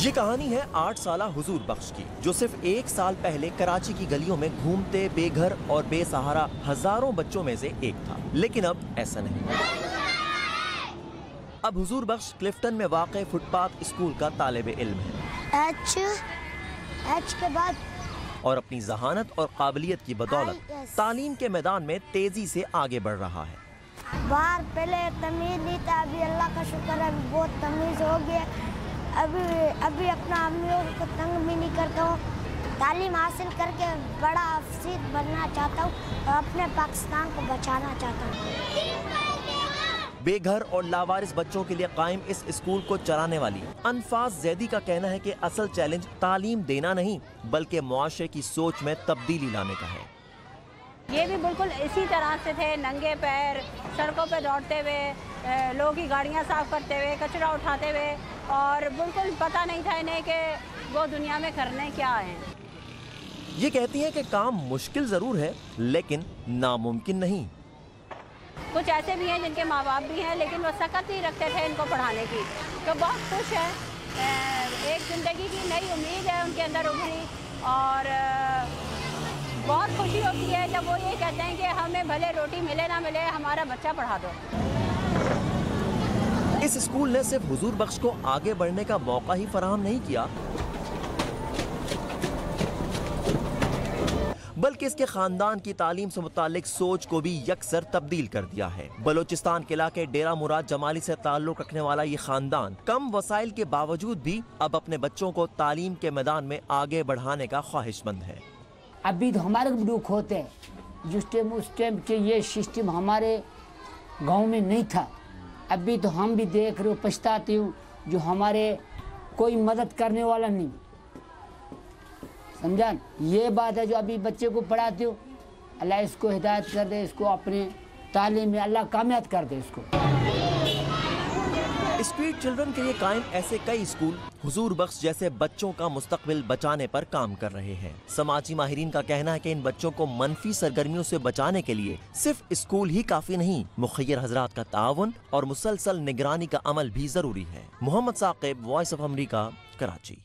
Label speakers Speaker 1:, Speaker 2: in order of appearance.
Speaker 1: یہ کہانی ہے 8 سالہ حضور بخش کی، جو صرف 1 سال پہلے کراچی کی گلیوں میں گھومتے بے گھر اور بے سہارا ہزاروں بچوں میں سے ایک تھا، لیکن اب ایسا نہیں۔ اب حضور بخش کلفٹن میں واقع فٹ پاتھ اسکول کا طالب علم ہے۔
Speaker 2: ایچ کے بعد
Speaker 1: اور اپنی ذہانت اور قابلیت کی بدولت تعلیم کے میدان میں تیزی سے آگے بڑھ رہا ہے۔
Speaker 2: باہر پہلے تمیز نہیں تھا، ابھی اللہ کا شکر ہے بہت تمیز ہو گیا۔ ابھی اپنا امیوں کو تنگ بھی نہیں کرتا ہوں، تعلیم حاصل کر کے بڑا افسر بننا چاہتا ہوں اور اپنے پاکستان کو بچانا چاہتا ہوں۔
Speaker 1: بے گھر اور لاوارث بچوں کے لیے قائم اس اسکول کو چلانے والی انفاس زیدی کا کہنا ہے کہ اصل چیلنج تعلیم دینا نہیں بلکہ معاشرے کی سوچ میں تبدیلی لانے کا ہے۔
Speaker 3: یہ بھی بالکل اسی طرح سے تھے، ننگے پیر سڑکوں پہ دوڑتے ہوئے، لوگوں کی گاڑیاں صاف کرتے ہوئے، کچرا اٹھاتے ہوئے، اور بالکل پتہ نہیں تھا انہیں کہ وہ دنیا میں کرنے کیا ہیں۔
Speaker 1: یہ کہتی ہیں کہ کام مشکل ضرور ہے لیکن ناممکن نہیں۔
Speaker 3: کچھ ایسے بھی ہیں جن کے ماں باپ بھی ہیں لیکن وہ سخت ہی رکھتے تھے ان کو پڑھانے کی، تو بہت خوش ہیں۔ ایک زندگی کی نئی امید ہے ان کے اندر ابھری، اور بہت خوشی ہوتی ہے جب وہ یہ کہتے ہیں کہ ہمیں بھلے روٹی ملے نہ ملے، ہمارا بچہ پڑھا دو۔
Speaker 1: اس اسکول نے صرف حضور بخش کو آگے بڑھنے کا موقع ہی فراہم نہیں کیا بلکہ اس کے خاندان کی تعلیم سے متعلق سوچ کو بھی یکسر تبدیل کر دیا ہے۔ بلوچستان کے علاقے ڈیرہ مراد جمالی سے تعلق رکھنے والا یہ خاندان کم وسائل کے باوجود بھی اب اپنے بچوں کو تعلیم کے میدان میں آگے بڑھانے کا خواہش مند ہے۔
Speaker 4: ابھی تو ہمارے دکھ ہوتے ہیں جس ٹائم کے یہ سسٹم ہمارے گاؤں میں نہیں تھا۔ ابھی تو ہم بھی دیکھ رہے ہو، پچھتاتے ہوں جو ہمارے کوئی مدد کرنے والا نہیں، سمجھان؟ یہ بات ہے جو ابھی بچے کو پڑھاتے ہو، اللہ اس کو ہدایت کر دے، اس کو اپنے تعلیم میں اللہ کامیاب کر دے اس کو۔
Speaker 1: اسٹریٹ چلڈرن کے لیے قائم ایسے کئی اسکول حضور بخش جیسے بچوں کا مستقبل بچانے پر کام کر رہے ہیں۔ سماجی ماہرین کا کہنا ہے کہ ان بچوں کو منفی سرگرمیوں سے بچانے کے لیے صرف اسکول ہی کافی نہیں، مخیر حضرات کا تعاون اور مسلسل نگرانی کا عمل بھی ضروری ہے۔ Muhammad Saqib, Voice of America, Karachi.